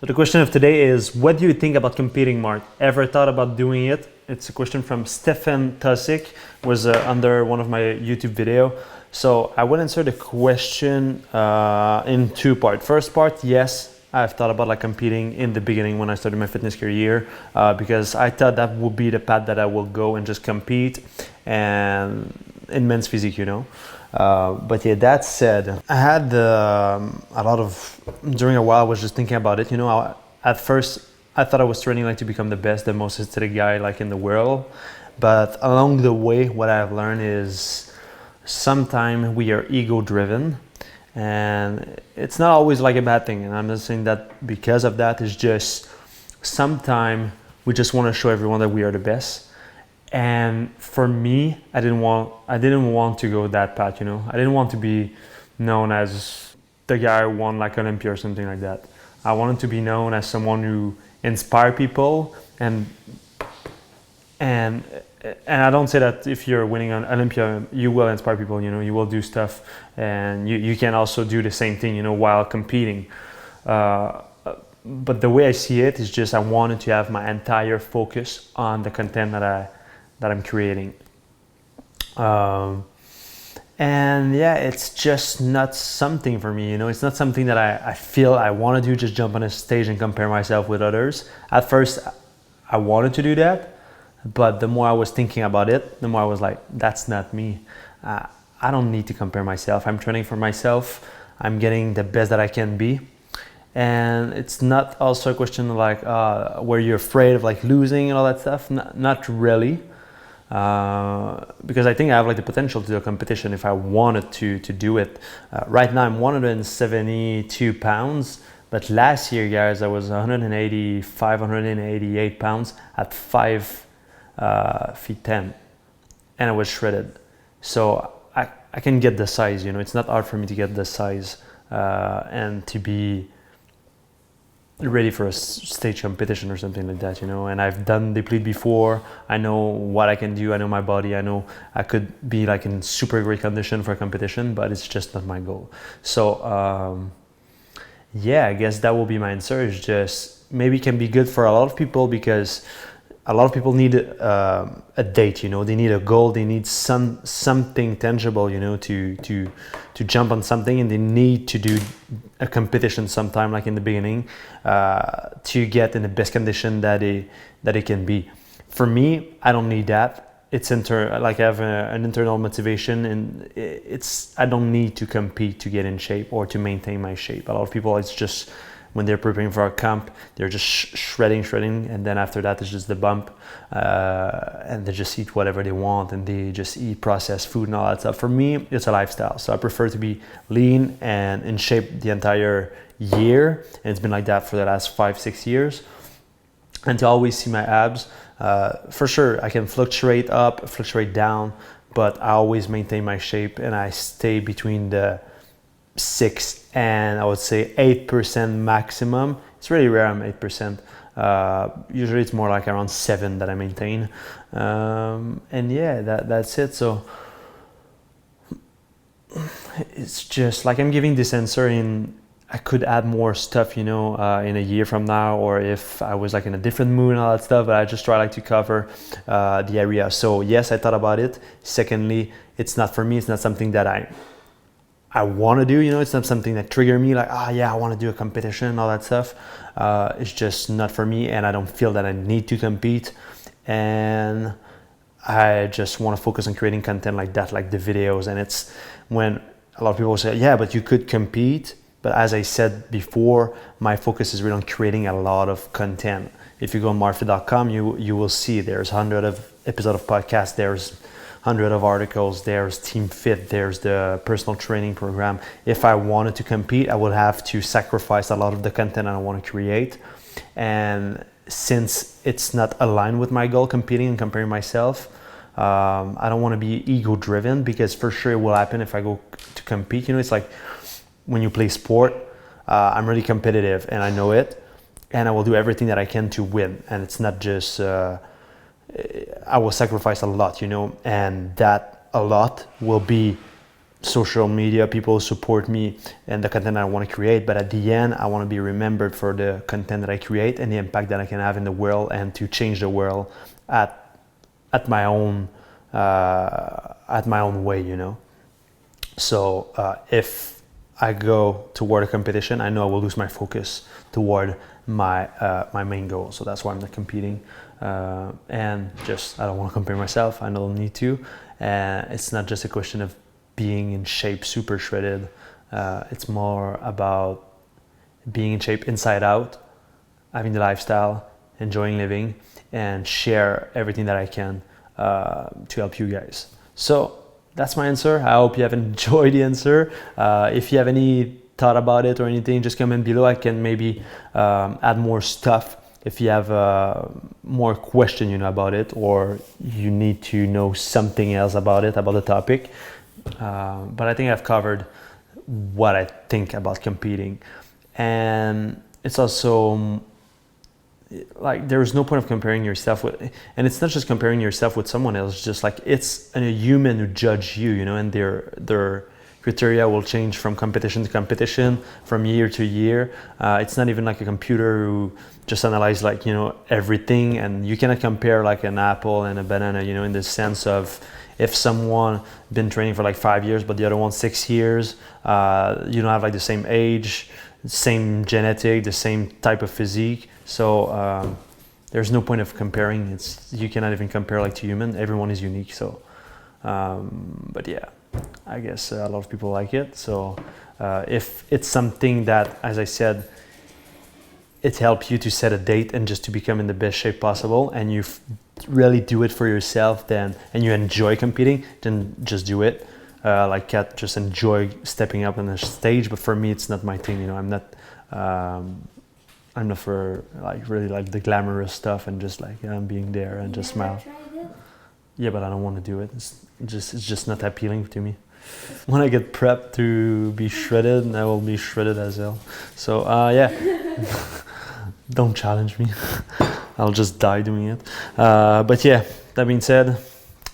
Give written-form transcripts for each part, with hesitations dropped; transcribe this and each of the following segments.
So the question of today is, what do you think about competing, Marc? Ever thought about doing it? It's a question from Stefan Tusik, was under one of my YouTube video. So I will answer the question in two parts. First part, yes, I've thought about like competing in the beginning when I started my fitness career because I thought that would be the path that I will go and just compete and in men's physique. But yeah, that said, I had a lot of, during a while I was just thinking about it, at first I thought I was training like to become the best, the most aesthetic guy like in the world. But along the way, what I've learned is sometimes we are ego driven and it's not always like a bad thing. And I'm not saying that because of that, it's just sometimes we just want to show everyone that we are the best. And for me, I didn't want to go that path, I didn't want to be known as the guy who won like Olympia or something like that. I wanted to be known as someone who inspire people and I don't say that if you're winning an Olympia, you will inspire people, you will do stuff and you can also do the same thing, while competing. But the way I see it is just I wanted to have my entire focus on the content that I'm creating. And yeah, it's just not something for me, it's not something that I feel I want to do, just jump on a stage and compare myself with others. At first, I wanted to do that, but the more I was thinking about it, the more I was like, that's not me. I don't need to compare myself. I'm training for myself. I'm getting the best that I can be. And it's not also a question of like, where you're afraid of like losing and all that stuff. Not really. Because I think I have like the potential to do a competition if I wanted to do it. Right now I'm 172 pounds, but last year, guys, I was 188 pounds at 5 feet 10, and I was shredded. So I can get the size, it's not hard for me to get the size and to be ready for a stage competition or something like that, and I've done deplete before. I know what I can do. I know my body. I know I could be like in super great condition for a competition, but it's just not my goal. So yeah, I guess that will be my answer. It's just maybe it can be good for a lot of people because a lot of people need a date, they need a goal, they need something tangible, to jump on something, and they need to do a competition sometime, like in the beginning, to get in the best condition that it can be. For me, I don't need that. It's I have an internal motivation, and I don't need to compete to get in shape or to maintain my shape. A lot of people, it's just when they're preparing for a camp, they're just shredding, and then after that it's just the bump, and they just eat whatever they want, and they just eat processed food and all that stuff. For me, it's a lifestyle, so I prefer to be lean and in shape the entire year, and it's been like that for the last 5-6 years, and to always see my abs. For sure, I can fluctuate up, fluctuate down, but I always maintain my shape, and I stay between the 6 and I would say 8% maximum. It's really rare I'm 8%. Usually it's more like around 7 that I maintain. And yeah, that's it. So it's just like I'm giving this answer in, I could add more stuff, in a year from now, or if I was like in a different mood and all that stuff, but I just try like to cover the area. So yes, I thought about it. Secondly, it's not for me. It's not something that I want to do, it's not something that trigger me like, yeah, I want to do a competition and all that stuff. It's just not for me, and I don't feel that I need to compete. And I just want to focus on creating content like that, like the videos. And it's when a lot of people say, yeah, but you could compete. But as I said before, my focus is really on creating a lot of content. If you go on marfitt.com, you will see there's hundreds of episodes of podcasts, there's hundred of articles, there's Team Fitt, there's the personal training program. If I wanted to compete, I would have to sacrifice a lot of the content I want to create. And since it's not aligned with my goal, competing and comparing myself, I don't want to be ego driven, because for sure it will happen if I go to compete. It's like when you play sport, I'm really competitive and I know it, and I will do everything that I can to win. And it's not just I will sacrifice a lot, and that a lot will be social media, people support me and the content I want to create, but at the end I want to be remembered for the content that I create and the impact that I can have in the world, and to change the world at my own way, you know. So if I go toward a competition, I know I will lose my focus toward my main goal. So that's why I'm not competing, and just I don't want to compare myself. I don't need to, and it's not just a question of being in shape, super shredded. It's more about being in shape inside out, having the lifestyle, enjoying living, and share everything that I can to help you guys. So that's my answer. I hope you have enjoyed the answer. If you have any thought about it or anything, just comment below. I can maybe add more stuff if you have more question, you know, about it, or you need to know something else about it, about the topic. But I think I've covered what I think about competing, and it's also like there's no point of comparing yourself with, and it's not just comparing yourself with someone else, just like it's a human who judge you, you know, and their criteria will change from competition to competition, from year to year. It's not even like a computer who just analyze, like, you know, everything, and you cannot compare like an apple and a banana, you know, in the sense of if someone been training for like 5 years but the other one 6 years, you don't have like the same age, same genetic, the same type of physique. So there's no point of comparing. You cannot even compare like to human. Everyone is unique. So but yeah, I guess a lot of people like it. So if it's something that, as I said, it helps you to set a date and just to become in the best shape possible, and you really do it for yourself, then, and you enjoy competing, then just do it. Like Kat just enjoy stepping up on the stage, but for me it's not my thing, you know. I'm not for like really like the glamorous stuff and just like being there and just smile. Yeah, but I don't want to do it. It's just not appealing to me. When I get prepped to be shredded, I will be shredded as hell. So yeah, don't challenge me. I'll just die doing it. But yeah, that being said,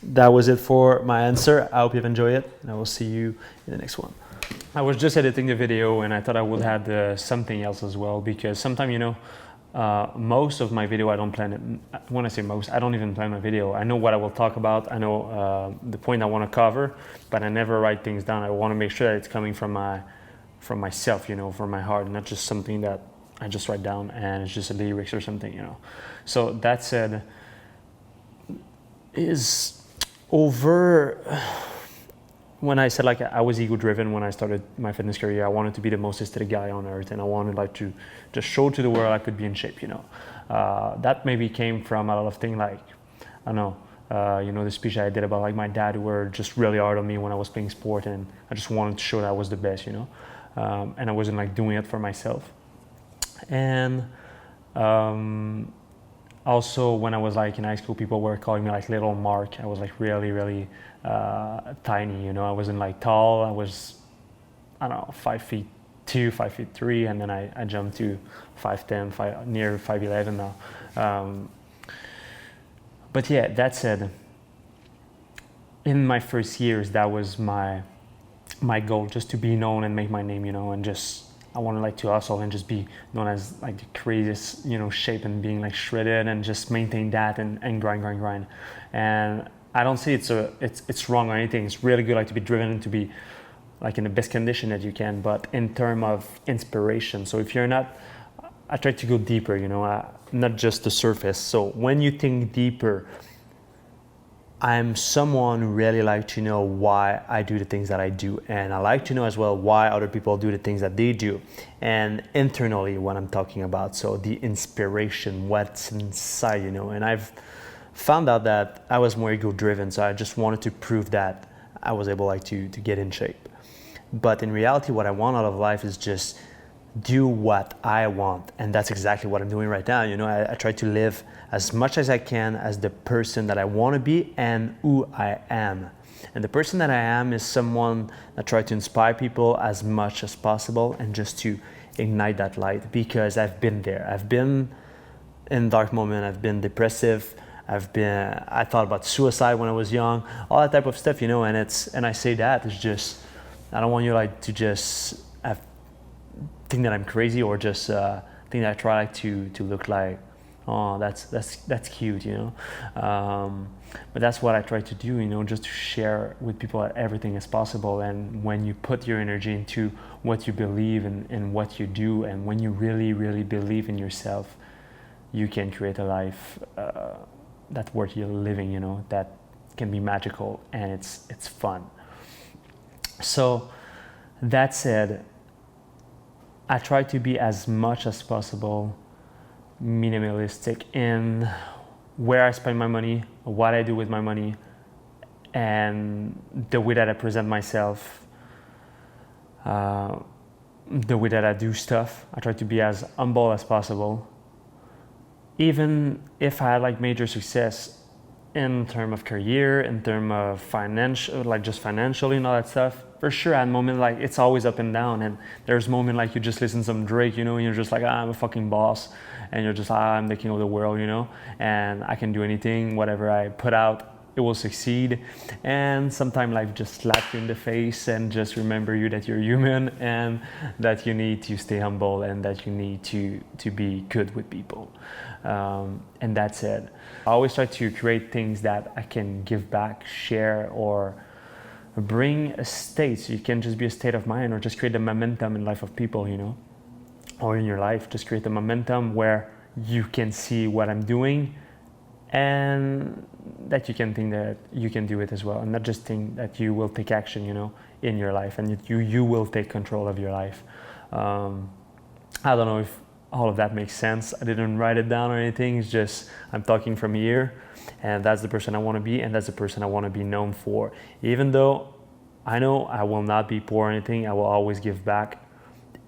that was it for my answer. I hope you've enjoyed it, and I will see you in the next one. I was just editing the video and I thought I would add something else as well, because sometimes, you know, most of my video I don't plan it. When I say most, I don't even plan my video. I know what I will talk about. I know the point I want to cover, but I never write things down. I want to make sure that it's coming from myself, you know, from my heart, not just something that I just write down and it's just a lyrics or something, you know. So that said, is over. When I said like I was ego driven when I started my fitness career, I wanted to be the most aesthetic guy on earth, and I wanted like to just show to the world I could be in shape, you know. That maybe came from a lot of things, like, I don't know, you know, the speech I did about like my dad who were just really hard on me when I was playing sport, and I just wanted to show that I was the best, you know. And I wasn't like doing it for myself. And also when I was like in high school, people were calling me like little Marc. I was like really tiny, you know. I wasn't like tall. I was, I don't know, 5'2", 5'3", and then I jumped to 5'10", near 5'11" now. But yeah, that said, in my first years, that was my goal, just to be known and make my name, you know, and just I wanted like to hustle and just be known as like the craziest, you know, shape, and being like shredded and just maintain that and grind. And I don't see it's wrong or anything. It's really good like to be driven and to be like in the best condition that you can, but in terms of inspiration. So if you're not, I try to go deeper, you know, not just the surface. So when you think deeper, I'm someone who really like to know why I do the things that I do, and I like to know as well why other people do the things that they do, and internally what I'm talking about. So the inspiration, what's inside, you know. And I've found out that I was more ego driven, so I just wanted to prove that I was able like to get in shape. But in reality, what I want out of life is just do what I want, and that's exactly what I'm doing right now. You know, I try to live as much as I can as the person that I want to be and who I am. And the person that I am is someone that tries to inspire people as much as possible, and just to ignite that light, because I've been there. I've been in dark moment. I've been depressive. I thought about suicide when I was young, all that type of stuff, you know. And I say that it's just I don't want you like to just think that I'm crazy, or just think that I try like to look like, oh, that's cute, you know. But that's what I try to do, you know, just to share with people that everything is possible. And when you put your energy into what you believe and what you do, and when you really, really believe in yourself, you can create a life that's worth you living, you know, that can be magical and it's fun. So that said, I try to be as much as possible minimalistic in where I spend my money, what I do with my money, and the way that I present myself, the way that I do stuff. I try to be as humble as possible. Even if I had like major success in terms of career, in terms of financial, like just financially and all that stuff, for sure at moment, like it's always up and down. And there's moment like you just listen to some Drake, you know, and you're just like, I'm a fucking boss, and you're just I'm the king of the world, you know, and I can do anything, whatever I put out, it will succeed. And sometimes life just slaps you in the face and just remember you that you're human, and that you need to stay humble, and that you need to be good with people. And that's it. I always try to create things that I can give back, share, or bring a state. So you can just be a state of mind, or just create the momentum in life of people, you know, or in your life. Just create the momentum where you can see what I'm doing, and that you can think that you can do it as well, and not just think that you will take action, you know, in your life, and you will take control of your life. I don't know if all of that makes sense. I didn't write it down or anything. It's just I'm talking from here, and that's the person I want to be, and that's the person I want to be known for. Even though I know I will not be poor or anything, I will always give back,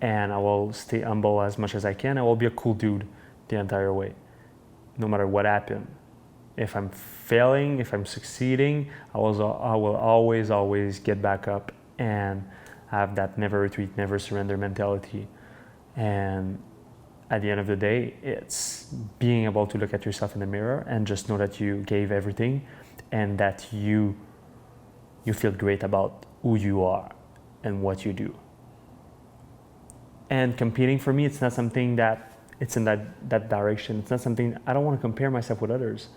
and I will stay humble as much as I can. I will be a cool dude the entire way, no matter what happened. If I'm failing, if I'm succeeding, I will always get back up and have that never retreat, never surrender mentality. And at the end of the day, it's being able to look at yourself in the mirror and just know that you gave everything, and that you feel great about who you are and what you do. And competing, for me, it's not something that it's in that direction. It's not something, I don't want to compare myself with others.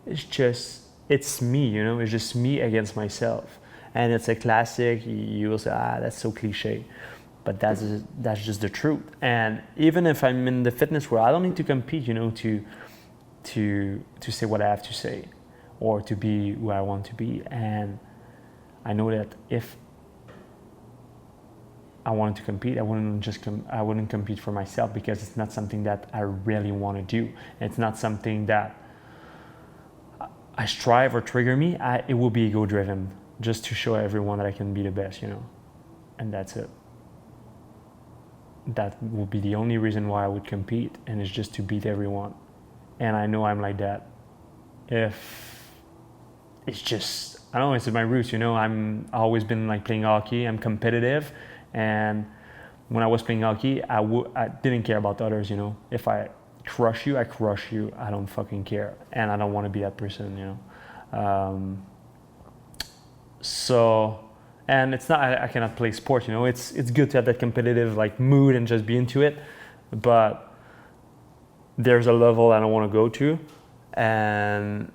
It's me, you know, it's just me against myself. And it's a classic, you will say, that's so cliche. But that's just the truth. And even if I'm in the fitness world, I don't need to compete, you know, to say what I have to say, or to be who I want to be. And I know that if I wanted to compete, I wouldn't compete for myself, because it's not something that I really want to do. It's not something that I strive or trigger me. It will be ego driven, just to show everyone that I can be the best, you know, and that's it. That will be the only reason why I would compete, and it's just to beat everyone. And I know I'm like that. If it's just, I don't know, it's in my roots, you know. I've always been like playing hockey. I'm competitive, and when I was playing hockey, I didn't care about others, you know. If I crush you, I crush you. I don't fucking care, and I don't want to be that person, you know. And it's not, I cannot play sports, you know. It's good to have that competitive like mood and just be into it, but there's a level I don't want to go to, and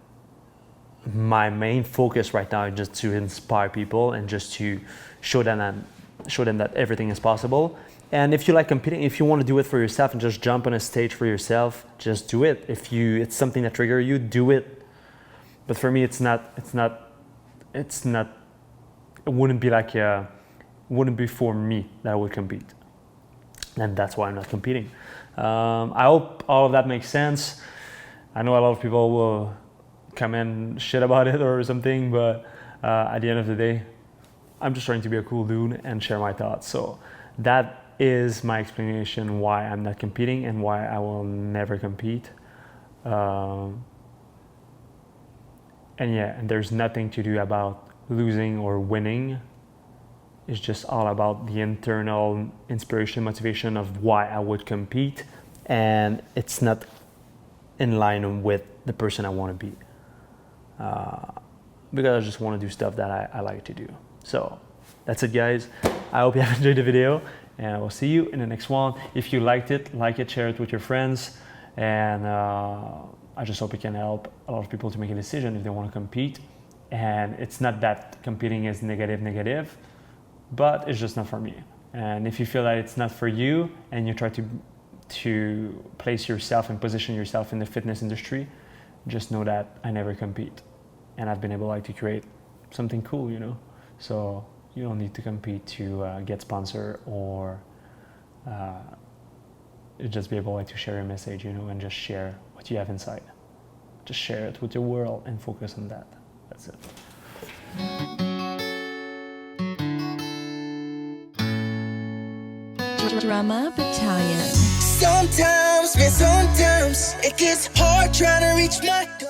my main focus right now is just to inspire people and just to show them that everything is possible. And if you like competing, if you want to do it for yourself and just jump on a stage for yourself, just do it. If it's something that triggers you, do it. But for me, it wouldn't be for me that I would compete. And that's why I'm not competing. I hope all of that makes sense. I know a lot of people will come and shit about it or something, but at the end of the day, I'm just trying to be a cool dude and share my thoughts. So that is my explanation why I'm not competing and why I will never compete. And there's nothing to do about losing or winning. It's just all about the internal inspiration, motivation of why I would compete, and it's not in line with the person I want to be, because I just want to do stuff that I like to do. So That's it, guys. I hope you have enjoyed the video, and I will see you in the next one. If you liked it, like it, share it with your friends, and I just hope it can help a lot of people to make a decision if they want to compete. And it's not that competing is negative, but it's just not for me. And if you feel that it's not for you, and you try to place yourself and position yourself in the fitness industry, just know that I never compete, and I've been able like to create something cool, you know. So you don't need to compete to get sponsor or just be able like to share a message, you know, and just share what you have inside. Just share it with your world and focus on that. That's it. Drama Battalion. Sometimes, man, sometimes it gets hard trying to reach my goal.